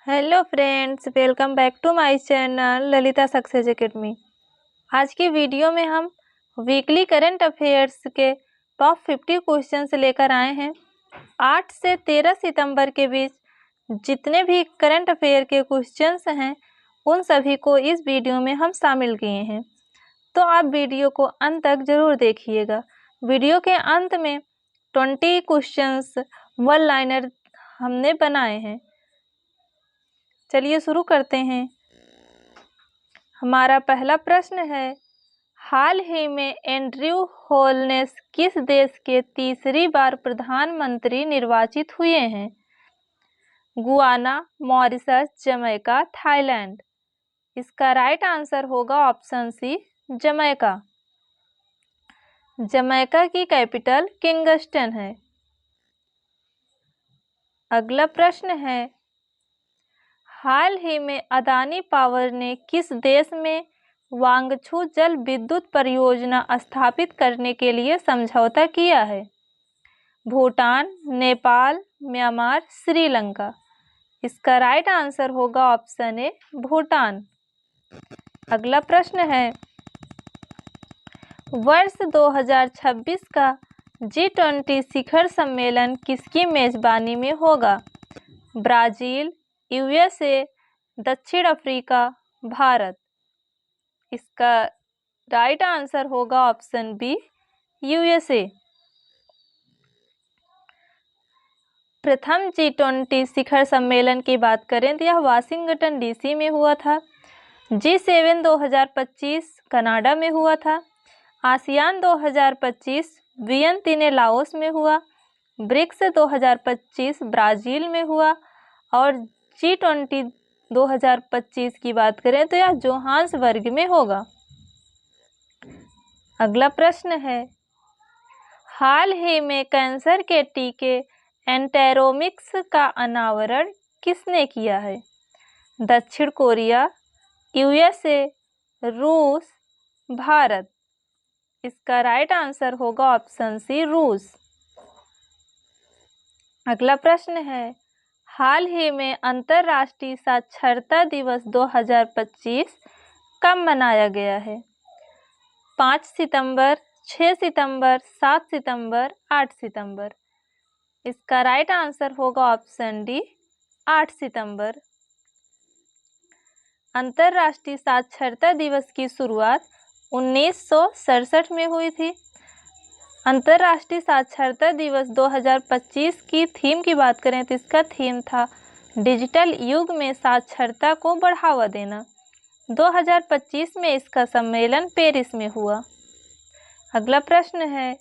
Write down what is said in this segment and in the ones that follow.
Hello friends, welcome back to my channel Lalita success academy. आज की video में हम वीकली करंट अफेयर्स के टॉप 50 क्वेश्चंस लेकर आए हैं। 8 से 13 सितंबर के बीच जितने भी करंट अफेयर के क्वेश्चंस हैं उन सभी को इस वीडियो में हम शामिल किए हैं, तो आप वीडियो को अंत तक जरूर देखिएगा। वीडियो के अंत में 20 क्वेश्चंस वन लाइनर हमने बनाए हैं। चलिए शुरू करते हैं। हमारा पहला प्रश्न है, हाल ही में एंड्रयू होलनेस किस देश के तीसरी बार प्रधानमंत्री निर्वाचित हुए हैं? Guana, Mauritius, Jamaica, Thailand. इसका राइट आंसर होगा ऑप्शन सी, जमैका। जमैका की कैपिटल किंगस्टन है। अगला प्रश्न है, हाल ही में अदानी पावर ने किस देश में वांगछू जल विद्युत परियोजना स्थापित करने के लिए समझौता किया है? भूटान, नेपाल, म्यांमार, श्रीलंका। इसका राइट आंसर होगा ऑप्शन ए, भूटान। अगला प्रश्न है, वर्ष 2026 का G20 शिखर सम्मेलन किसकी मेजबानी में होगा? ब्राजील, यूएसए, दक्षिण अफ्रीका, भारत। इसका राइट आंसर होगा ऑप्शन बी, यूएसए। प्रथम G20 शिखर सम्मेलन की बात करें तो यह वाशिंगटन डीसी में हुआ था। G7 2025 कनाडा में हुआ था। आसियान 2025 वियतनाम लाओस में हुआ। ब्रिक्स 2025 ब्राजील में हुआ और G20 2025 की बात करें तो यह जोहान्सबर्ग में होगा। अगला प्रश्न है, हाल ही में कैंसर के टीके एंटेरोमिक्स का अनावरण किसने किया है? दक्षिण कोरिया, यूएसए, रूस, भारत। इसका राइट आंसर होगा ऑप्शन सी, रूस। अगला प्रश्न है, हाल ही में अंतर्राष्ट्रीय साक्षरता दिवस 2025 कब मनाया गया है? 5 सितंबर, 6 सितंबर, 7 सितंबर, 8 सितंबर। इसका राइट आंसर होगा ऑप्शन डी, 8 सितंबर। अंतर्राष्ट्रीय साक्षरता दिवस की शुरुआत 1967 में हुई थी। अंतर्राष्ट्रीय साक्षरता दिवस 2025 की थीम की बात करें तो इसका थीम था डिजिटल युग में साक्षरता को बढ़ावा देना। 2025 में इसका सम्मेलन पेरिस में हुआ। अगला प्रश्न है,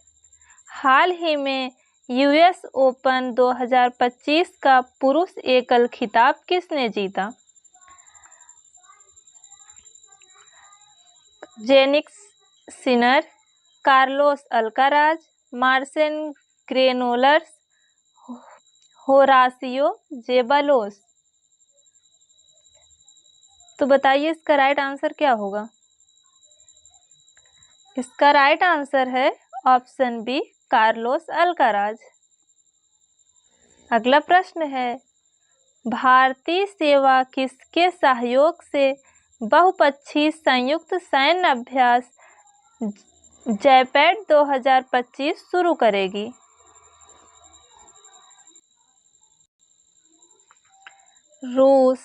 हाल ही में यूएस ओपन 2025 का पुरुष एकल खिताब किसने जीता? Jannik Sinner, Carlos Alcaraz, Marcel Granollers, Horacio Zeballos. तो बताइए इसका राइट आंसर क्या होगा? इसका राइट आंसर है ऑप्शन बी, कार्लोस अल्काराज। अगला प्रश्न है, भारतीय सेवा किसके सहयोग से बहुपक्षीय संयुक्त सैन्य अभ्यास जैपैड 2025 शुरू करेगी? रूस,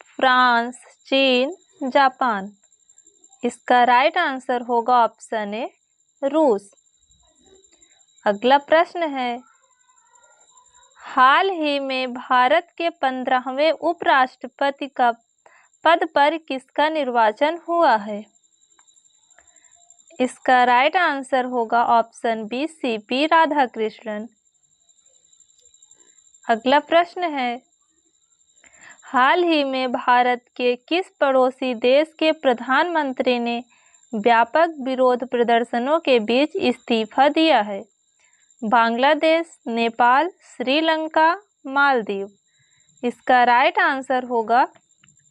फ्रांस, चीन, जापान। इसका राइट आंसर होगा ऑप्शन ए, रूस। अगला प्रश्न है, हाल ही में भारत के 15वें उपराष्ट्रपति का पद पर किसका निर्वाचन हुआ है? इसका राइट आंसर होगा ऑप्शन बी, सीपी राधाकृष्णन। अगला प्रश्न है, हाल ही में भारत के किस पड़ोसी देश के प्रधानमंत्री ने व्यापक विरोध प्रदर्शनों के बीच इस्तीफा दिया है? बांग्लादेश, नेपाल, श्रीलंका, मालदीव। इसका राइट आंसर होगा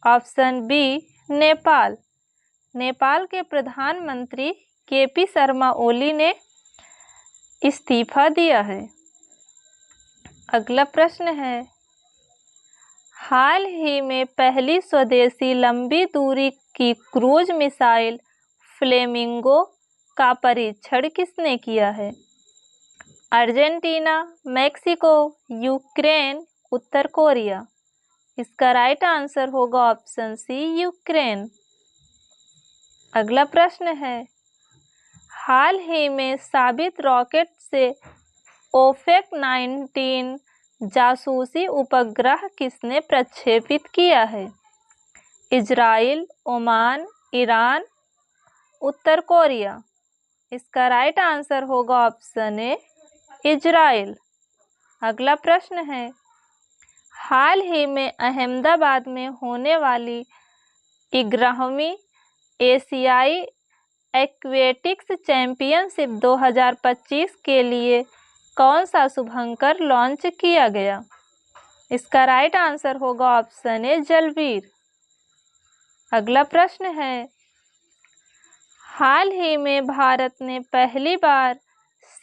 ऑप्शन बी, नेपाल। नेपाल के प्रधानमंत्री केपी शर्मा ओली ने इस्तीफा दिया है। अगला प्रश्न है, हाल ही में पहली स्वदेशी लंबी दूरी की क्रूज मिसाइल फ्लेमिंगो का परीक्षण किसने किया है? अर्जेंटीना, मैक्सिको, यूक्रेन, उत्तर कोरिया। इसका राइट आंसर होगा ऑप्शन सी, यूक्रेन। अगला प्रश्न है, हाल ही में साबित रॉकेट से OPEC-19 जासूसी उपग्रह किसने प्रक्षेपित किया है? इजराइल, ओमान, ईरान, उत्तर कोरिया। इसका राइट आंसर होगा ऑप्शन ए, इजराइल। अगला प्रश्न है, हाल ही में अहमदाबाद में होने वाली 11वीं एशियाई एक्वेटिक्स चैंपियनशिप 2025 के लिए कौन सा शुभंकर लॉन्च किया गया? इसका राइट आंसर होगा ऑप्शन ए, जलवीर। अगला प्रश्न है, हाल ही में भारत ने पहली बार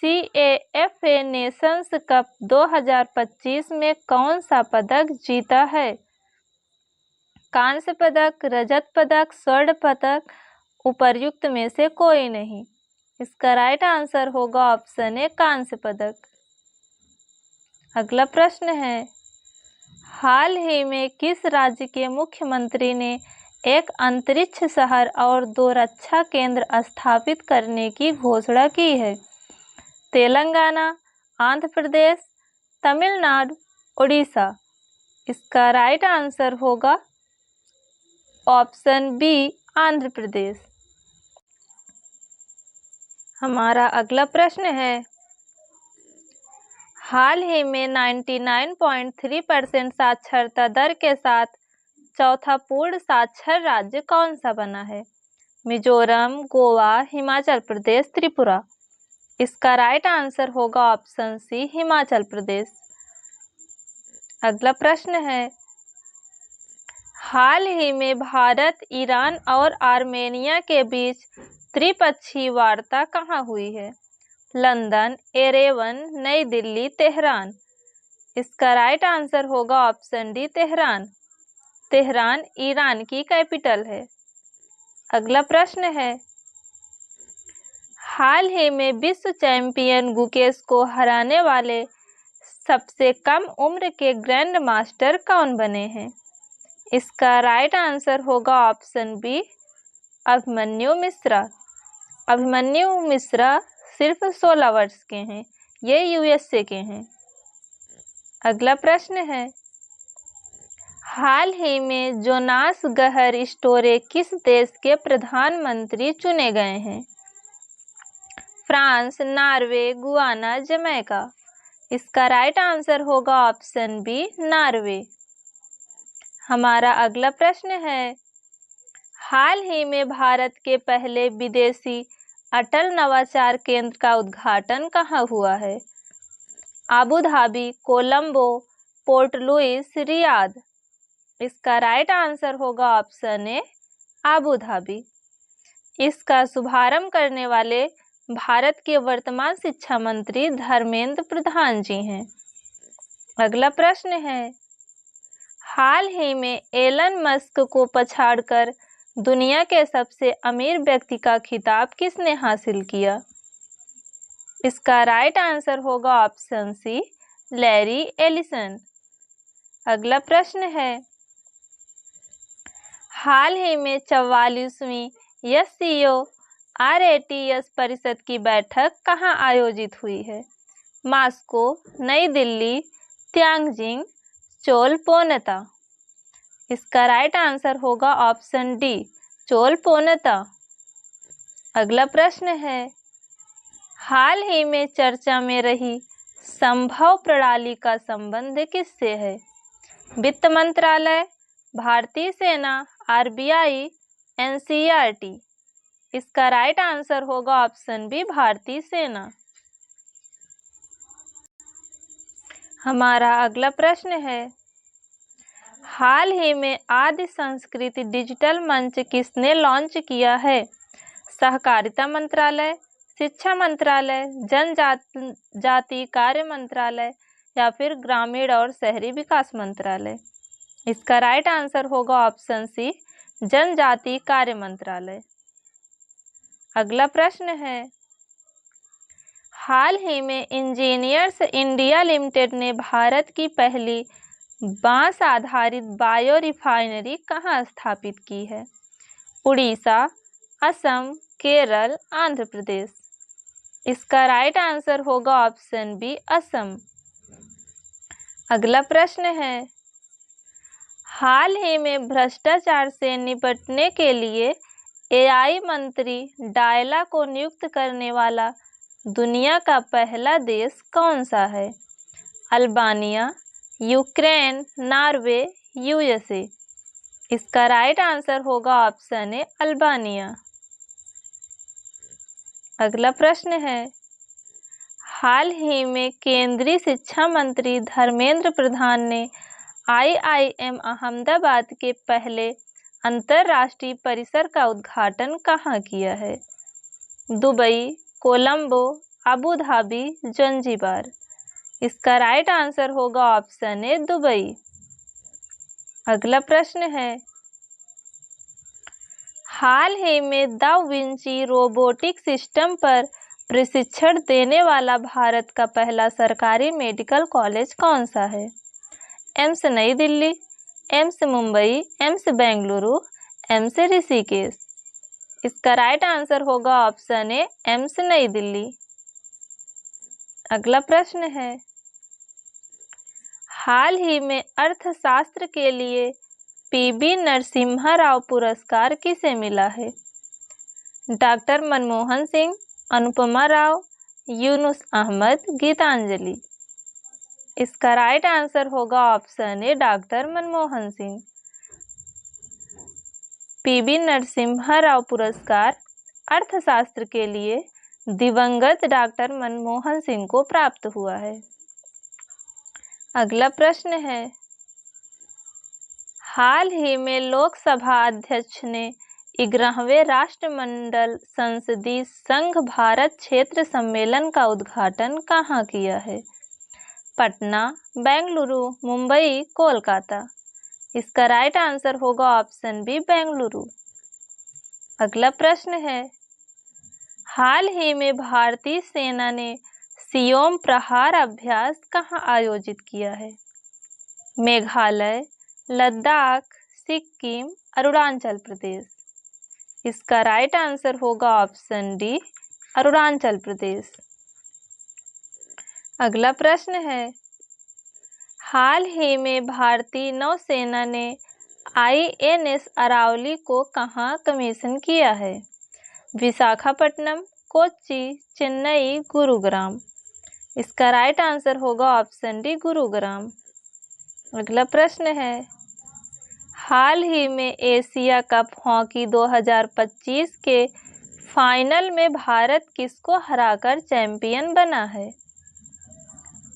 CAFA नेशंस कप 2025 में कौन सा पदक जीता है? कांस्य पदक, रजत पदक, स्वर्ण पदक, उपर्युक्त में से कोई नहीं। इसका राइट आंसर होगा ऑप्शन ए, कांस्य पदक। अगला प्रश्न है, हाल ही में किस राज्य के मुख्यमंत्री ने एक अंतरिक्ष शहर और 2 रक्षा केंद्र स्थापित करने की घोषणा की है? तेलंगाना, आंध्र प्रदेश, तमिलनाडु, उड़ीसा। इसका राइट आंसर होगा ऑप्शन बी, आंध्र प्रदेश। हमारा अगला प्रश्न है, हाल ही में 99.3% साक्षरता दर के साथ चौथा पूर्ण साक्षर राज्य कौन सा बना है? मिजोरम, गोवा, हिमाचल प्रदेश, त्रिपुरा। इसका राइट आंसर होगा ऑप्शन सी, हिमाचल प्रदेश। अगला प्रश्न है, हाल ही में भारत, ईरान और आर्मेनिया के बीच त्रिपक्षीय वार्ता कहाँ हुई है? लंदन, एरेवन, नई दिल्ली, तेहरान। इसका राइट आंसर होगा option D, Tehran. Tehran Iran की कैपिटल है। अगला प्रश्न है, हाल ही में विश्व चैंपियन गुकेश को हराने वाले सबसे कम उम्र के ग्रैंड मास्टर कौन बने हैं? इसका राइट आंसर होगा ऑप्शन बी, अभिमन्यु मिश्रा। अभिमन्यु मिश्रा सिर्फ 16 वर्ष के हैं, ये USA के हैं। अगला प्रश्न है, हाल ही में जोनास गहर स्टोरे किस देश के प्रधानमंत्री चुने गए हैं? France, Norway, Guyana, Jamaica. इसका राइट आंसर होगा ऑप्शन बी, नॉर्वे। हमारा अगला प्रश्न है, हाल ही में भारत के पहले विदेशी अटल नवाचार केंद्र का उद्घाटन कहाँ हुआ है? Abu Dhabi, Colombo, Port Louis, Riyadh. इसका राइट आंसर होगा ऑप्शन ए, आबू धाबी। इसका शुभारंभ करने वाले भारत के वर्तमान शिक्षा मंत्री धर्मेंद्र प्रधान जी हैं। अगला प्रश्न है, हाल ही में एलन मस्क को पछाड़कर दुनिया के सबसे अमीर व्यक्ति का खिताब किसने हासिल किया? इसका राइट आंसर होगा ऑप्शन सी, लैरी एलिसन। अगला प्रश्न है, हाल ही में 44वीं SCO RATS परिषद की बैठक कहाँ आयोजित हुई है? मास्को, नई दिल्ली, त्यांजिंग, चोलपोनता। इसका राइट आंसर होगा ऑप्शन डी, चोलपोनता। अगला प्रश्न है, हाल ही में चर्चा में रही संभव प्रणाली का संबंध किससे है? वित्त मंत्रालय, भारतीय सेना, RBI, NCERT। इसका राइट आंसर होगा ऑप्शन बी, भारतीय सेना। हमारा अगला प्रश्न है, हाल ही में आदि संस्कृति डिजिटल मंच किसने लॉन्च किया है? सहकारिता मंत्रालय, शिक्षा मंत्रालय, जनजाति कार्य मंत्रालय या फिर ग्रामीण और शहरी विकास मंत्रालय। इसका राइट आंसर होगा ऑप्शन सी, जनजाति कार्य मंत्रालय। अगला प्रश्न है, हाल ही में इंजीनियर्स इंडिया लिमिटेड ने भारत की पहली बांस आधारित बायो रिफाइनरी कहाँ स्थापित की है? उड़ीसा, असम, केरल, आंध्र प्रदेश। इसका राइट आंसर होगा ऑप्शन बी, असम। अगला प्रश्न है, हाल ही में भ्रष्टाचार से निपटने के लिए एआई मंत्री डायला को नियुक्त करने वाला दुनिया का पहला देश कौन सा है? Albania, Ukraine, Norway, USA. इसका राइट आंसर होगा ऑप्शन ए, अल्बानिया। अगला प्रश्न है, हाल ही में केंद्रीय शिक्षा मंत्री धर्मेंद्र प्रधान ने आईआईएम अहमदाबाद के पहले अंतर्राष्ट्रीय परिसर का उद्घाटन कहाँ किया है? Dubai, Colombo, Abu Dhabi, Zanzibar. इसका राइट आंसर होगा ऑप्शन ए, दुबई। अगला प्रश्न है, हाल ही में दा विंची रोबोटिक सिस्टम पर प्रशिक्षण देने वाला भारत का पहला सरकारी मेडिकल कॉलेज कौन सा है? एम्स नई Delhi, AIIMS Mumbai, AIIMS Bengaluru, AIIMS Rishikesh. इसका राइट आंसर होगा ऑप्शन ए, एम्स नई दिल्ली। अगला प्रश्न है, हाल ही में अर्थशास्त्र के लिए पीबी नरसिम्हा राव पुरस्कार किसे मिला है? डॉक्टर मनमोहन सिंह, अनुपमा राव, यूनुस अहमद, गीतांजलि। इसका राइट आंसर होगा option A, doctor Manmohan Singh. PB Narasimha Rao पुरस्कार अर्थशास्त्र के लिए दिवंगत डॉक्टर मनमोहन सिंह को प्राप्त हुआ है। अगला प्रश्न है, हाल ही में लोकसभा अध्यक्ष ने 11वें राष्ट्रमंडल संसदीय संघ भारत क्षेत्र सम्मेलन का उद्घाटन कहाँ किया है? पटना, बेंगलुरु, मुंबई, कोलकाता। इसका राइट आंसर होगा ऑप्शन बी, बेंगलुरु। अगला प्रश्न है, हाल ही में भारतीय सेना ने सियोम प्रहार अभ्यास कहाँ आयोजित किया है? मेघालय, लद्दाख, सिक्किम, अरुणाचल प्रदेश। इसका राइट आंसर होगा ऑप्शन डी, अरुणाचल प्रदेश। अगला प्रश्न है, हाल ही में भारतीय नौसेना ने आईएनएस अरावली को कहाँ कमीशन किया है? विशाखापट्टनम, कोच्चि, चेन्नई, गुरुग्राम। इसका राइट आंसर होगा ऑप्शन डी, गुरुग्राम। अगला प्रश्न है, हाल ही में एशिया कप हॉकी 2025 के फाइनल में भारत किसको हराकर चैंपियन बना है?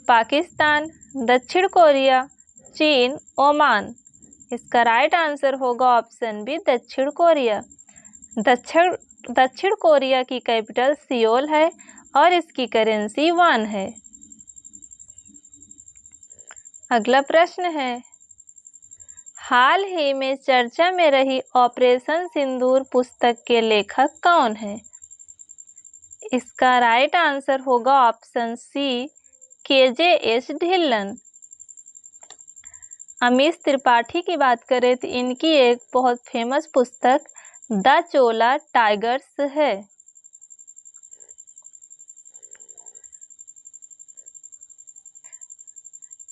पाकिस्तान, दक्षिण कोरिया, चीन, ओमान। इसका राइट आंसर होगा ऑप्शन बी, दक्षिण कोरिया। दक्षिण कोरिया की कैपिटल सियोल है और इसकी करेंसी वॉन है। अगला प्रश्न है, हाल ही में चर्चा में रही ऑपरेशन सिंदूर पुस्तक के लेखक कौन है? इसका राइट आंसर होगा option C, KJS Dhillon. Amish Tripathi की बात करें तो इनकी एक बहुत फेमस पुस्तक द चोला टाइगर्स है।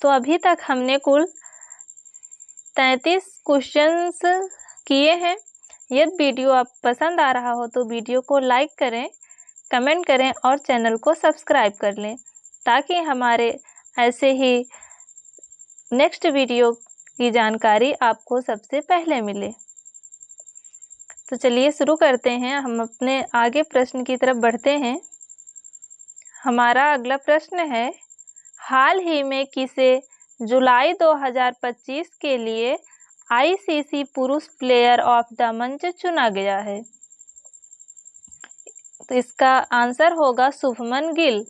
तो अभी तक हमने कुल 33 क्वेश्चंस किए हैं। यदि वीडियो आप पसंद आ रहा हो तो वीडियो को लाइक करें, कमेंट करें और चैनल को सब्सक्राइब कर लें ताकि हमारे ऐसे ही नेक्स्ट वीडियो की जानकारी आपको सबसे पहले मिले। तो चलिए शुरू करते हैं, हम अपने आगे प्रश्न की तरफ बढ़ते हैं। हमारा अगला प्रश्न है, हाल ही में किसे जुलाई 2025 के लिए आईसीसी पुरुष प्लेयर ऑफ द मंथ चुना गया है? तो इसका आंसर होगा शुभमन गिल।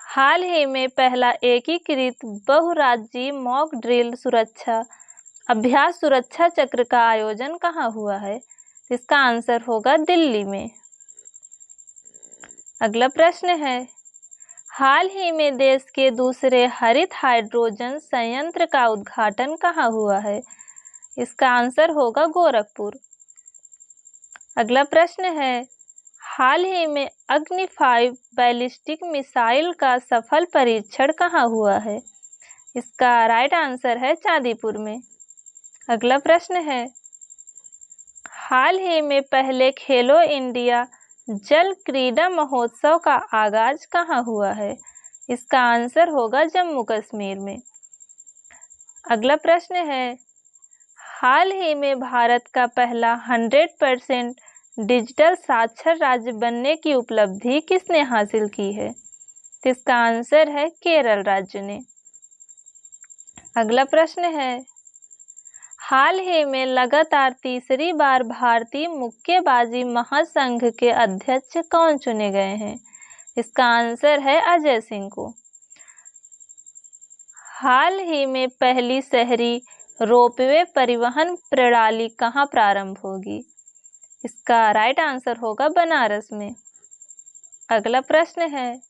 हाल ही में पहला एकीकृत बहुराज्यीय मॉक ड्रिल सुरक्षा अभ्यास सुरक्षा चक्र का आयोजन कहाँ हुआ है? इसका आंसर होगा दिल्ली में। अगला प्रश्न है, हाल ही में देश के दूसरे हरित हाइड्रोजन संयंत्र का उद्घाटन कहाँ हुआ है? इसका आंसर होगा गोरखपुर। अगला प्रश्न है, हाल ही में अग्नि 5 बैलिस्टिक मिसाइल का सफल परीक्षण कहाँ हुआ है? इसका राइट आंसर है चांदीपुर में। अगला प्रश्न है, हाल ही में पहले खेलो इंडिया जल क्रीड़ा महोत्सव का आगाज कहाँ हुआ है? इसका आंसर होगा जम्मू कश्मीर में। अगला प्रश्न है, हाल ही में भारत का पहला 100% डिजिटल साक्षर राज्य बनने की उपलब्धि किसने हासिल की है? इसका आंसर है केरल राज्य ने। अगला प्रश्न है, हाल ही में लगातार तीसरी बार भारतीय मुक्केबाजी महासंघ के अध्यक्ष कौन चुने गए हैं? इसका आंसर है अजय सिंह को। हाल ही में पहली शहरी रोपवे परिवहन प्रणाली कहाँ प्रारंभ होगी? इसका राइट आंसर होगा बनारस में। अगला प्रश्न है,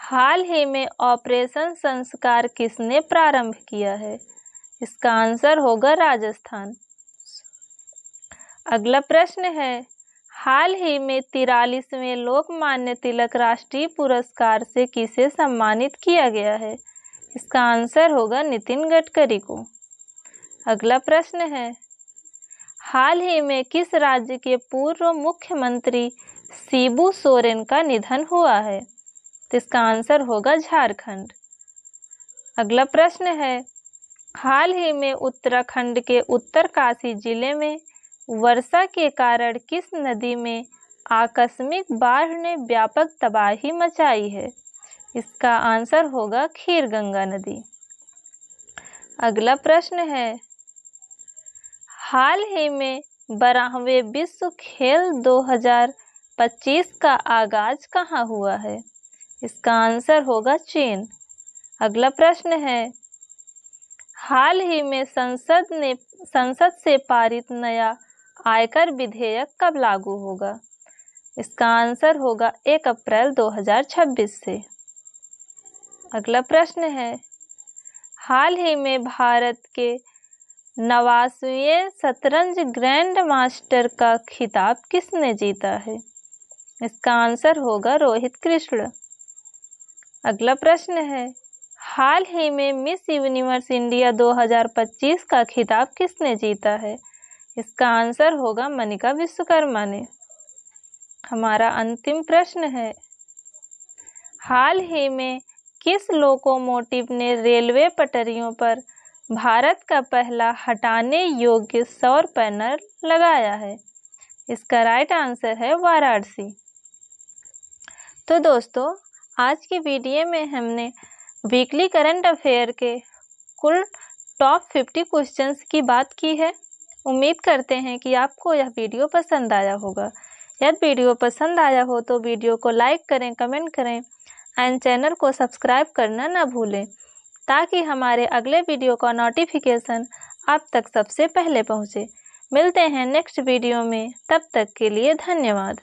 हाल ही में ऑपरेशन संस्कार किसने प्रारंभ किया है? इसका आंसर होगा राजस्थान। अगला प्रश्न है, हाल ही में 43वें लोकमान्य तिलक राष्ट्रीय पुरस्कार से किसे सम्मानित किया गया है? इसका आंसर होगा नितिन गडकरी को। अगला प्रश्न है, हाल ही में किस राज्य के पूर्व मुख्यमंत्री शिबू सोरेन का निधन हुआ है? इसका आंसर होगा झारखंड। अगला प्रश्न है, हाल ही में उत्तराखंड के उत्तरकाशी जिले में वर्षा के कारण किस नदी में आकस्मिक बाढ़ ने व्यापक तबाही मचाई है? इसका आंसर होगा खीरगंगा नदी। अगला प्रश्न है, हाल ही में 12वें विश्व खेल 2025 का आगाज कहाँ हुआ है? इसका आंसर होगा चीन। अगला प्रश्न है, हाल ही में संसद से पारित नया आयकर विधेयक कब लागू होगा? इसका आंसर होगा 1 अप्रैल 2026 से। अगला प्रश्न है, हाल ही में भारत के 89वें शतरंज ग्रैंड मास्टर का खिताब किसने जीता है? इसका आंसर होगा रोहित कृष्ण। अगला प्रश्न है, हाल ही में मिस यूनिवर्स इंडिया 2025 का खिताब किसने जीता है? इसका आंसर होगा मनिका विश्वकर्मा ने। हमारा अंतिम प्रश्न है, हाल ही में किस लोकोमोटिव ने रेलवे पटरियों पर भारत का पहला हटाने योग्य सौर पैनल लगाया है? इसका राइट आंसर है वाराणसी। तो दोस्तों, आज की वीडियो में हमने वीकली करंट अफेयर के कुल टॉप 50 क्वेश्चंस की बात की है। उम्मीद करते हैं कि आपको यह वीडियो पसंद आया होगा। यदि वीडियो पसंद आया हो तो वीडियो को लाइक करें, कमेंट करें एंड चैनल को सब्सक्राइब करना ना भूलें, ताकि हमारे अगले वीडियो का नोटिफिकेशन आप तक सबसे पहले पहुंचे। मिलते हैं नेक्स्ट वीडियो में, तब तक के लिए धन्यवाद।